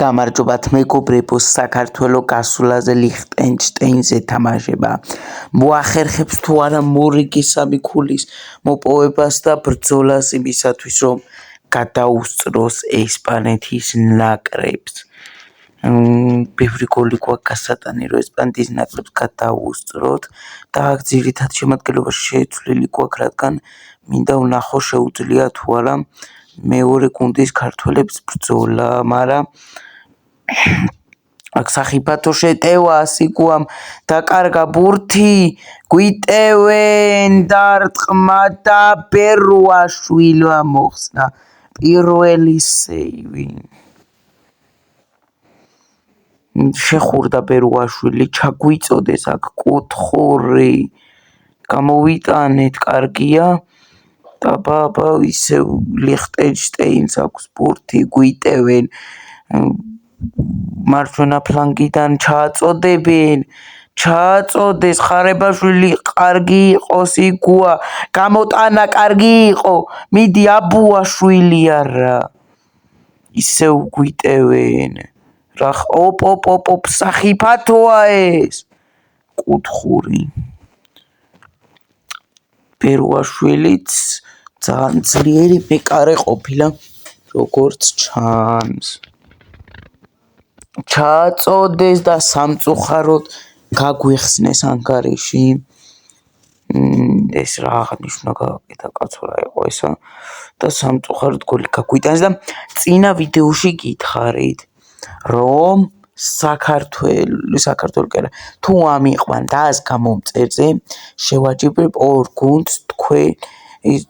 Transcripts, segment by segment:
გამარჯობათ მეგობრებო, საქართველო გასულაზე ლიხტენშტეინზე თამაშება. მოახერხებს თუ არა მორიგი სამი ქულის მოპოვებას და ბრძოლას იმისათვის, რომ გადაუსწროს ესპანეთის ნაკრებს. ბევრი გოლი გვაქვს გასატანი, რომ ესპანეთის ნაკრებს გადაუსწროთ და აქ ძირითად შემადგენლობაში შეცვლილი გვაქვს, რადგან მინდა ვნახო შეუძლია თუ არა მეორე გუნდის ქართველებს ბრძოლა, მაგრამ აქ სახიფათო შეტევა სიკვამ დაკარგა ბურთი, გვიტევენ დარტყმა და ბერუაშვილმა მოხსნა პირველი სეივი. შეხურდა ბერუაშვილი, ჩაგვიწოდეს აქ კუთხური, გამოვიტანეთ, კარგია. აბა ისევ ლიხტენშტეინს აქვს ბურთი, გვიტევენ მარჯვენა ფლანგიდან ჩააწოდეს ხარებაშვილი, კარგი იყო სიგუა, გამოტანა კარგი იყო, მიდი აბუაშვილი არა, ისევ გვიტევენ, ოპ, სახიფათოა ეს, კუთხური. ბერუაშვილიც ძალიან ძლიერი მეკარე ყოფილა, როგორც ჩანს. ჩააწოდეს და სამწუხაროდ გაგვიხსნეს ანგარიში. ეს რა აღნიშნა გააკეთა კაცო რა იყო ესა და სამწუხაროდ გოლი გაგვიტანეს და წინა ვიდეოში გითხარით, რომ საქართველოს კი არა, თუ ამიყვან დას გამომწერზე შევაჯიბებ ორ გუნდს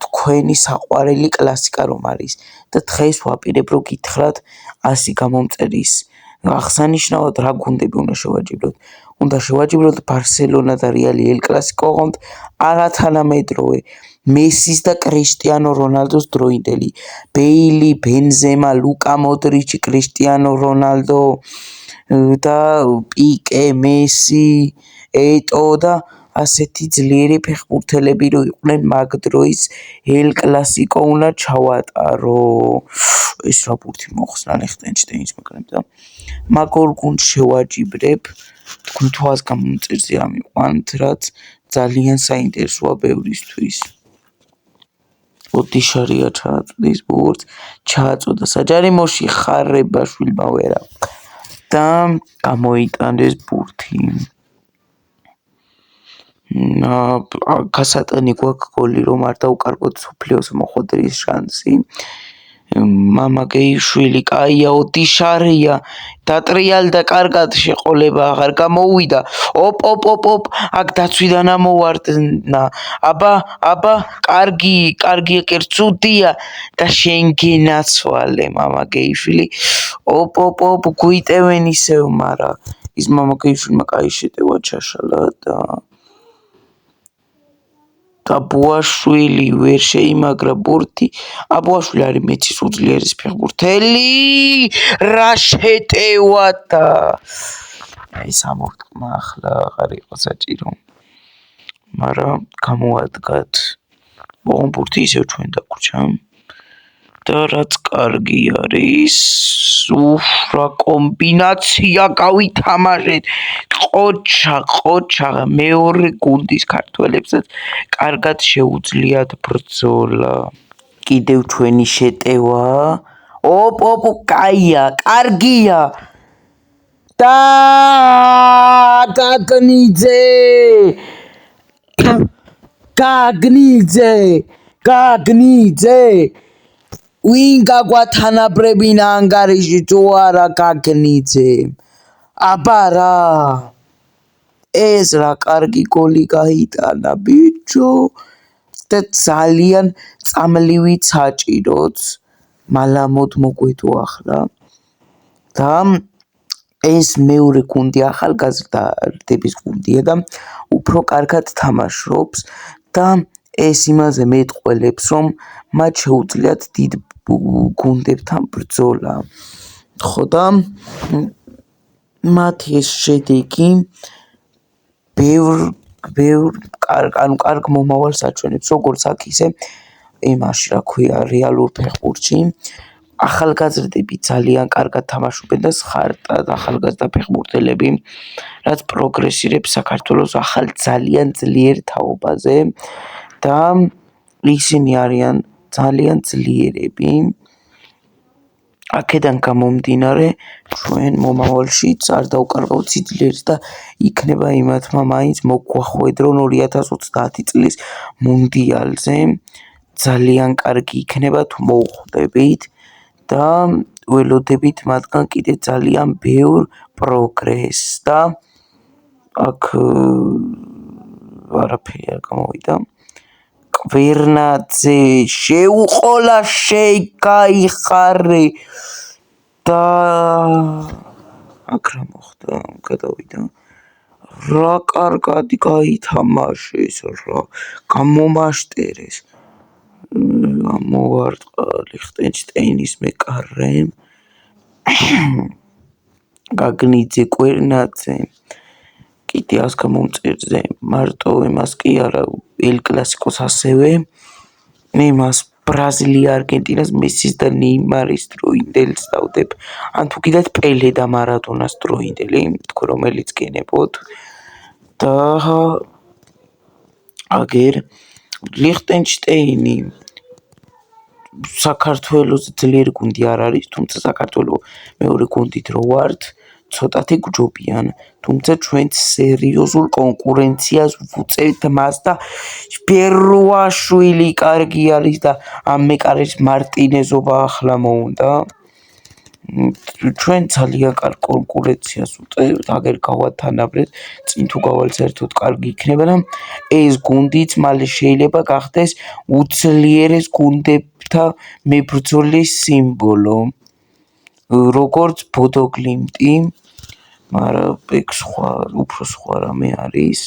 თქვენი საყვარელი კლასიკა რომ არის და დღეს ვაპირებ რომ გითხრათ 100 გამომწერის აღსანიშნავად რა გუნდები უნდა შევაჯიბროთ. უნდა შევაჯიბროთ ბარსელონა და რეალი ელ კლასიკო ოღონდ არათანამედროვე მესის და კრისტიანო რონალდოს დროინდელი, ბეილი, ბენზემა, ლუკა მოდრიჩი, კრისტიანო რონალდო და პიკე, მესი, ეტო და ასეთი ძლიერი ფეხბურთელები რო იყვნენ მაგ დროის ელ კლასიკო უნდა ჩავატარო. ეს რა ბურთი მოხსნა ლიხტენშტეინს მაგრამ და მაგ ორ გუნდს შევაჯიბრებ, თქვენ თუ 100 გამომწერზე ამიყვანთ, რაც ძალიან საინტერესოა ბევრისთვის. ოდიშარია ჩააწოდეს ბურთს, ჩააწოდა საჯარიმოში ხარებაშვილმა ვერა და გამოიტანეს ბურთი. გასატანი გვაქვს გოლი რომ არ დაუკარგოთ მსოფლიოს მოხვედრის შანსი. მამაკეიშვილი კაია, ოდიშარია, დატრიალდა კარგად, შეყოლება აღარ გამოუვიდა. ოპ, აქ დაცვიდან ამოვარდნა. აბა, კარგი კერცუდია და შენ გენაცვალე მამაკეიშვილი. ოპ, გვიტევენ ისევ, მარა ის მამაკეიშვილმა კაი შეტევა ჩაშალა და აბუაშვილი ვერ შეიმაგრა ბურთი. აბუაშვილი არის მეცის უძლიერეს ფეხბურთელი. რა შეტევა და ეს ამორტყმა ახლა აღარ იყო საჭირო. მაგრამ გამოადგათ. ბურთი ისევ ჩვენ დაგვრჩა. და რაც კარგი არის, რა კომბინაცია გავითამაშეთ. ყოჩა მეორე გუნდის ქართველებსაც კარგად შეუძლიათ ბრძოლა. კიდევ ჩვენი შეტევა. ოპ, კაია, კარგია. და გაგნიძე. ვინ გაგვათანაბრებინა ანგარიში თუ არა გაგნიძე. აბა რა. ეს რა კარგი გოლი გაიტანა ბიჭო და ძალიან წამლივი საჭიროც მალამოდ მოგვედო ახლა და ეს მეორე გუნდი ახალგაზრდების გუნდია და უფრო კარგად თამაშობს და ეს იმაზე მეტყველებს რომ მათ შეუძლიათ დიდ გუნდებთან ბრძოლა. ხო და მათი ეს შედეგი კარგ მომავალს აჩვენებს, როგორც აქ ისე იმაში, რა ქვია, რეალურ ფეხბურთში. ახალგაზრდები ძალიან კარგად თამაშობენ და სხარტად ახალგაზრდა ფეხბურთელები, რაც პროგრესირებს საქართველოს ახალ ძალიან ძლიერ თაობაზე და ისინი არიან ძალიან ძლიერები. აქედან გამომდინარე, ჩვენ მომავალშიც არ დავკარგავთ სიძლიერს და იქნება იმათმა მაინც მოგვახვედრონ 2030 წლის მუნდიალზე. ძალიან კარგი იქნება თუ მოვხვდებით და ველოდებით მათგან კიდე ძალიან ბევრ პროგრესს და აქ არაფერი არ გამოვიდა. კვირნაძე შეუყოლა შეიკაიხარე და აქ რა მოხდა, გადავიდა. რა კარგად გაითამაშეს, რა გამომაშტერეს. ამოვარტყა ლიხტენშტეინის მეკარემ. გაგნიძე კვირნაძე კიდე ას გამომწერზე მარტო იმას კი არა ელ კლასიკოს ასევე იმას ბრაზილია არგენტინას მესის და ნეიმარის დროინდელს დავდებ ან თუ კიდეთ პელე და მარადონას დროინდელი თქვი რომელიც გენებოთ და აგერ ლიხტენშტეინი საქართველოს ძლიერი გუნდი არ არის, თუმცა საქართველოს მეორე გუნდით რო ვართ, ცოტათი გვჯობიან, თუმცა ჩვენ სერიოზულ კონკურენციას ვუწევთ მას და ბერუაშვილი კარგი არის და ამ მეკარეს მარტინეზობა ახლა მოუნდა. ჩვენ ძალიან კარგ კონკურენციას ვუწევთ, აგერ გავათანაბრეთ, წინ თუ გავალცერთოთ კარგი იქნება და ეს გუნდიც მალე შეიძლება გახდეს უძლიერეს გუნდებთან მებრძოლის სიმბოლო. როგორც ბოდოგლიმტი, მაგრამ ეგ სხვა, უფრო სხვა რამე არის.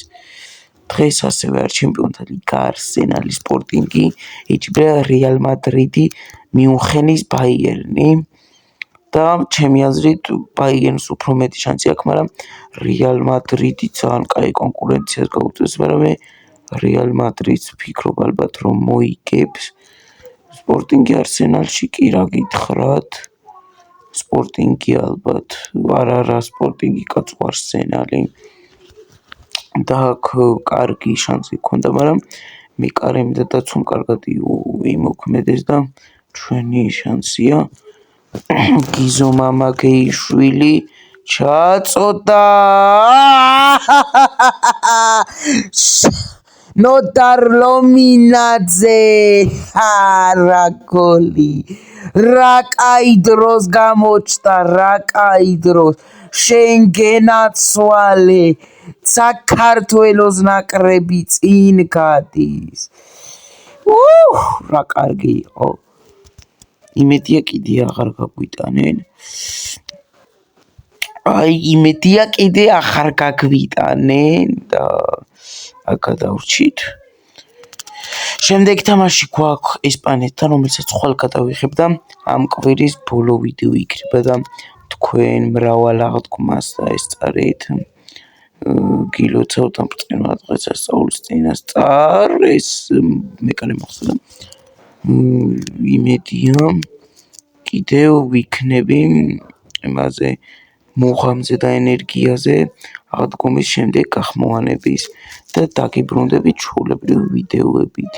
დღეს ასევე არის ჩემპიონთა ლიგა, არსენალი, სპორტინგი, ეჭიბება რეალ მადრიდი, მიუნხენის ბაიერნი და ჩემი აზრით ბაიერნს უფრო მეტი შანსი აქვს, მაგრამ რეალ მადრიდი ძალიან კაი კონკურენციას გაუწევს, მაგრამ მე რეალ მადრიდს ვფიქრობ ალბათ რომ მოიგებს. სპორტინგი არსენალში კი რა გითხრათ? სპორტინგი ალბათ, არა სპორტინგი კაც არსენალი. და აქ კარგი შანსი გქონდა, მაგრამ მეკარემ და დაცვამ კარგად იმოქმედეს და ჩვენი შანსია. გიზო მამაგეიშვილი ჩაწოდა. ნოდარ ლომინაძე, რა გოლი. რა კაი დროს გამოჩნდა, რა კაი დროს. შენ გენაცვალე. საქართველოს ნაკრები წინ გადის. რა კარგი იყო. იმედია კიდე აღარ გაგვიტანენ. იმედია კიდე აღარ გაგვიტანენ და გადავრჩით. შემდეგი თამაში გვაქვს ესპანეთთან, რომელსაც ხვალ გადავიღებ და ამ კვირის ბოლო ვიდეო იქნება და თქვენ მრავალ აღდგმას დაესწარეთ. გილოცავთ ამ ბრწყინვალე დღესასწაულის წინასწარ ეს მეკარე მოხსნა. იმედია კიდევ ვიქნები იმაზე მოღამზე და ენერგიაზე აღდგომის შემდეგ გახმოვანების და დაგიბრუნდებით ჩვეულებრივი ვიდეოებით.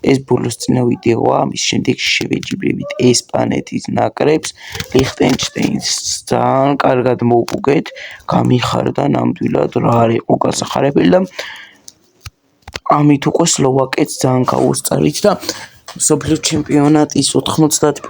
ეს ბოლოსწინა ვიდეოა, ამის შემდეგ შევეჯიბრებით ესპანეთის ნაკრებს, ლიხტენშტეინს ძალიან კარგად მოვუგეთ, გამიხარდა ნამდვილად რა არ იყო გასახარებელი და ამით უკვე სლოვაკეთს ძალიან გავუსწარით და მსოფლიო ჩემპიონატის 90%